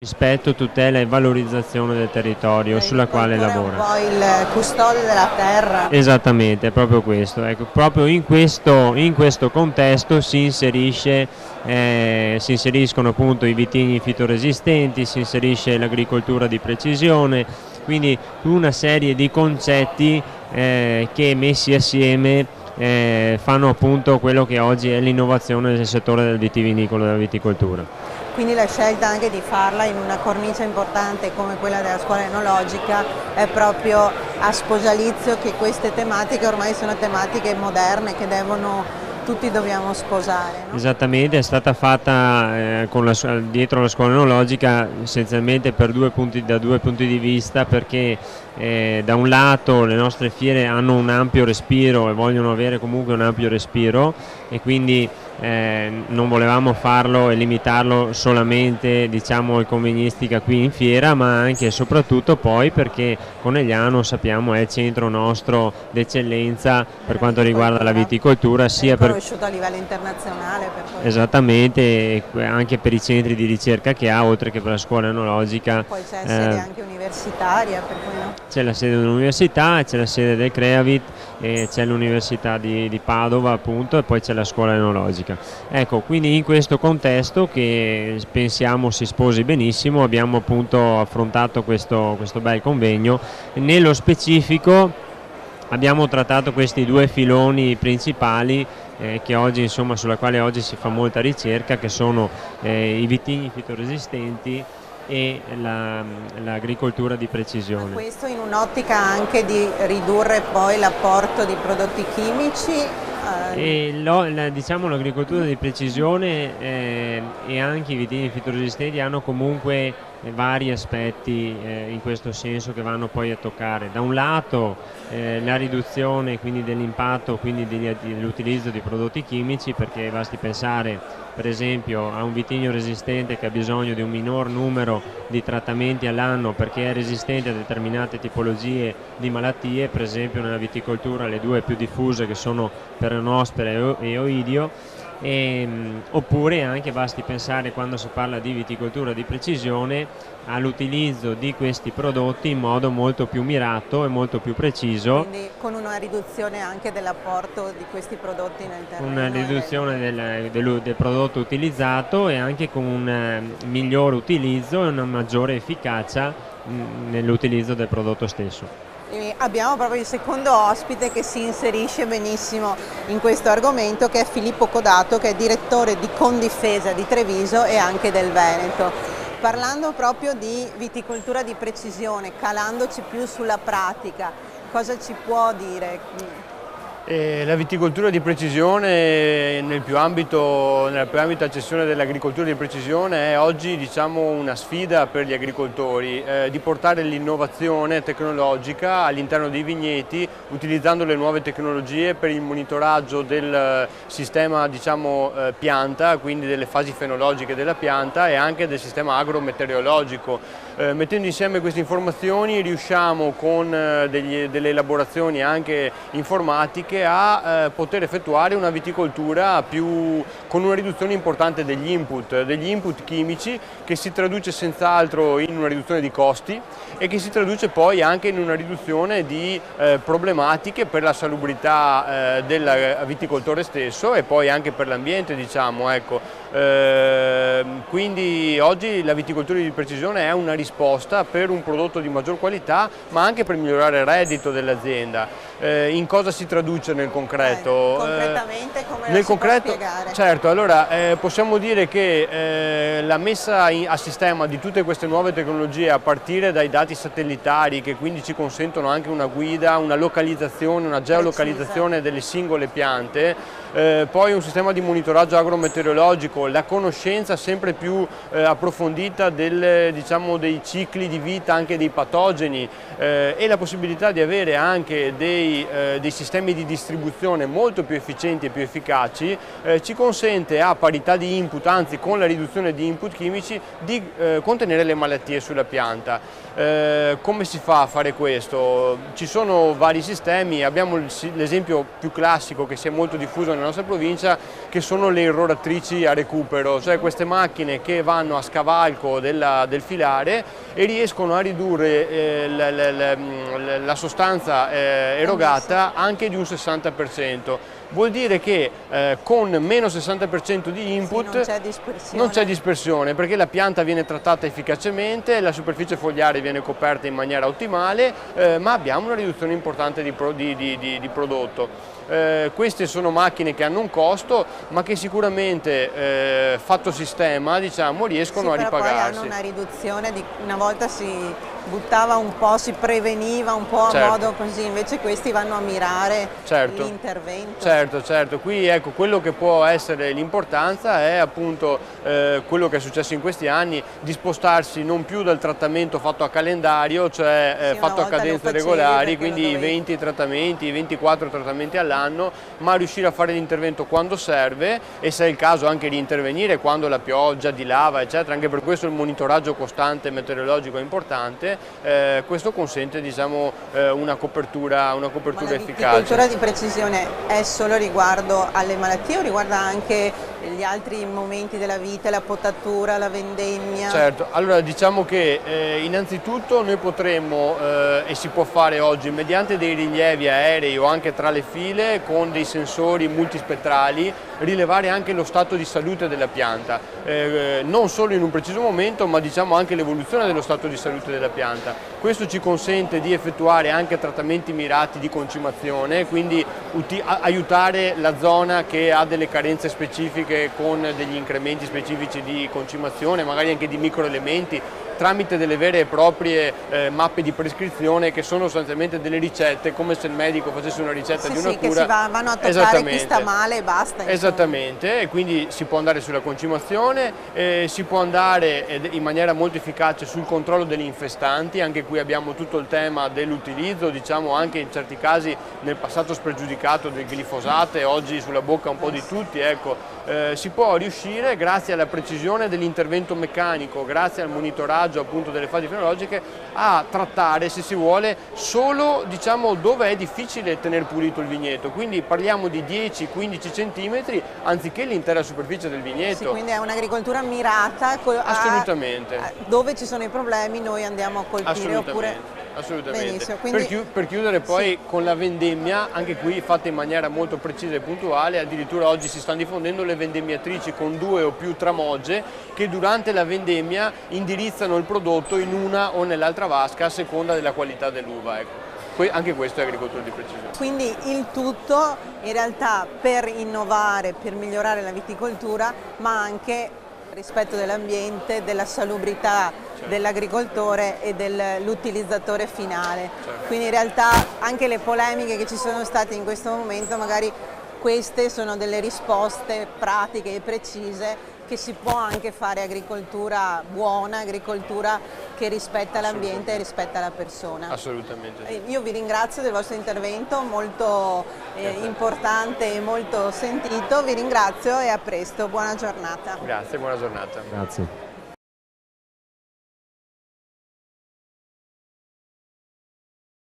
rispetto, tutela e valorizzazione del territorio sulla quale lavora. Un po' il custode della terra. Esattamente, è proprio questo. Ecco, proprio in questo contesto si inseriscono appunto i vitigni fitoresistenti, si inserisce l'agricoltura di precisione, quindi una serie di concetti che messi assieme fanno appunto quello che oggi è l'innovazione nel settore del vitivinicolo e della viticoltura. Quindi la scelta anche di farla in una cornice importante come quella della scuola enologica è proprio a sposalizio che queste tematiche ormai sono tematiche moderne che tutti dobbiamo sposare. No? Esattamente, è stata fatta dietro la scuola enologica essenzialmente da due punti di vista, perché da un lato le nostre fiere hanno un ampio respiro e vogliono avere comunque un ampio respiro, e quindi non volevamo farlo e limitarlo solamente, diciamo, al convegnistica qui in fiera, ma anche e soprattutto poi perché Conegliano, sappiamo, è il centro nostro d'eccellenza per quanto riguarda la viticoltura, sia per conosciuto a livello internazionale. Esattamente, anche per i centri di ricerca che ha, oltre che per la scuola enologica. Poi c'è sede anche universitaria, per cui no? C'è la sede dell'università, c'è la sede del Creavit, e c'è l'università di Padova appunto, e poi c'è la scuola enologica. Ecco, quindi in questo contesto, che pensiamo si sposi benissimo, abbiamo appunto affrontato questo bel convegno. Nello specifico abbiamo trattato questi due filoni principali che oggi, insomma, sulla quale oggi si fa molta ricerca, che sono i vitigni fitoresistenti e l'agricoltura di precisione. Questo in un'ottica anche di ridurre poi l'apporto di prodotti chimici? Diciamo, l'agricoltura di precisione e anche i vitigni fitoresistenti hanno comunque vari aspetti in questo senso, che vanno poi a toccare da un lato la riduzione quindi dell'impatto, quindi dell'utilizzo di prodotti chimici, perché basti pensare per esempio a un vitigno resistente che ha bisogno di un minor numero di trattamenti all'anno perché è resistente a determinate tipologie di malattie, per esempio nella viticoltura le due più diffuse che sono peronospora e oidio. Oppure anche basti pensare, quando si parla di viticoltura di precisione, all'utilizzo di questi prodotti in modo molto più mirato e molto più preciso. Quindi con una riduzione anche dell'apporto di questi prodotti nel terreno. Una riduzione del prodotto utilizzato, e anche con un miglior utilizzo e una maggiore efficacia nell'utilizzo del prodotto stesso. E abbiamo proprio il secondo ospite che si inserisce benissimo in questo argomento, che è Filippo Codato, che è direttore di Condifesa di Treviso e anche del Veneto. Parlando proprio di viticoltura di precisione, calandoci più sulla pratica, cosa ci può dire? La viticoltura di precisione nella più ampia accezione dell'agricoltura di precisione è oggi, diciamo, una sfida per gli agricoltori di portare l'innovazione tecnologica all'interno dei vigneti, utilizzando le nuove tecnologie per il monitoraggio del sistema, diciamo, pianta, quindi delle fasi fenologiche della pianta, e anche del sistema agrometeorologico. Mettendo insieme queste informazioni riusciamo con delle elaborazioni anche informatiche a poter effettuare una viticoltura con una riduzione importante degli input chimici, che si traduce senz'altro in una riduzione di costi e che si traduce poi anche in una riduzione di problematiche per la salubrità del viticoltore stesso e poi anche per l'ambiente, diciamo, ecco. Quindi oggi la viticoltura di precisione è una risposta per un prodotto di maggior qualità, ma anche per migliorare il reddito dell'azienda. In cosa si traduce nel concreto? Concretamente come nel lo concreto, si può spiegare? Certo, allora possiamo dire che la messa a sistema di tutte queste nuove tecnologie, a partire dai dati satellitari, che quindi ci consentono anche una guida, una localizzazione, una geolocalizzazione delle singole piante, poi un sistema di monitoraggio agrometeorologico, la conoscenza sempre più approfondita diciamo, dei cicli di vita anche dei patogeni, e la possibilità di avere anche dei dei sistemi di distribuzione molto più efficienti e più efficaci ci consente, a parità di input, anzi con la riduzione di input chimici, di contenere le malattie sulla pianta. Come si fa a fare questo? Ci sono vari sistemi, abbiamo l'esempio più classico che si è molto diffuso nella nostra provincia, che sono le irroratrici a recupero, cioè queste macchine che vanno a scavalco del filare e riescono a ridurre la sostanza erogata anche di un 60%. Vuol dire che con meno 60% di input non c'è dispersione, perché la pianta viene trattata efficacemente, la superficie fogliare viene coperta in maniera ottimale, ma abbiamo una riduzione importante di prodotto. Queste sono macchine che hanno un costo, ma che sicuramente fatto sistema, diciamo, riescono a ripagarsi. Poi hanno una riduzione una volta si buttava un po', si preveniva un po' a modo così, invece questi vanno a mirare l'intervento. Certo, qui ecco, quello che può essere l'importanza è appunto quello che è successo in questi anni, di spostarsi non più dal trattamento fatto a calendario, cioè fatto a cadenze regolari, quindi 20 trattamenti, 24 trattamenti all'anno, ma riuscire a fare l'intervento quando serve e, se è il caso, anche di intervenire quando la pioggia dilava, eccetera. Anche per questo il monitoraggio costante meteorologico è importante. Questo consente, diciamo, una copertura efficace. La viticoltura di precisione è solo riguardo alle malattie o riguarda anche gli altri momenti della vita, la potatura, la vendemmia? Certo, allora diciamo che innanzitutto noi potremmo, e si può fare oggi, mediante dei rilievi aerei o anche tra le file con dei sensori multispettrali, rilevare anche lo stato di salute della pianta, non solo in un preciso momento, ma diciamo anche l'evoluzione dello stato di salute della pianta. Questo ci consente di effettuare anche trattamenti mirati di concimazione, quindi aiutare la zona che ha delle carenze specifiche con degli incrementi specifici di concimazione, magari anche di microelementi, tramite delle vere e proprie mappe di prescrizione, che sono sostanzialmente delle ricette, come se il medico facesse una ricetta di una cura. Che vanno a toccare chi sta male e basta. Esattamente, e quindi si può andare sulla concimazione, si può andare in maniera molto efficace sul controllo degli infestanti. Anche qui abbiamo tutto il tema dell'utilizzo, diciamo anche in certi casi nel passato spregiudicato, del glifosato, e oggi sulla bocca un po' di tutti, ecco. Si può riuscire, grazie alla precisione dell'intervento meccanico, grazie al monitoraggio appunto delle fasi fenologiche, a trattare, se si vuole, solo, diciamo, dove è difficile tenere pulito il vigneto. Quindi parliamo di 10-15 centimetri anziché l'intera superficie del vigneto. Sì, quindi è un'agricoltura mirata. Assolutamente. Dove ci sono i problemi noi andiamo a colpire. Assolutamente. Quindi, per chiudere poi con la vendemmia, anche qui fatta in maniera molto precisa e puntuale, addirittura oggi si stanno diffondendo le vendemmiatrici con 2 o più tramogge che durante la vendemmia indirizzano il prodotto in una o nell'altra vasca a seconda della qualità dell'uva. Ecco. Anche questo è agricoltura di precisione. Quindi il tutto in realtà per innovare, per migliorare la viticoltura, ma anche rispetto dell'ambiente, della salubrità dell'agricoltore e dell'utilizzatore finale. Quindi in realtà anche le polemiche che ci sono state in questo momento, magari queste sono delle risposte pratiche e precise, che si può anche fare agricoltura buona, agricoltura che rispetta l'ambiente e rispetta la persona. Assolutamente. Io vi ringrazio del vostro intervento, molto importante e molto sentito. Vi ringrazio e a presto, buona giornata. Grazie, buona giornata. Grazie.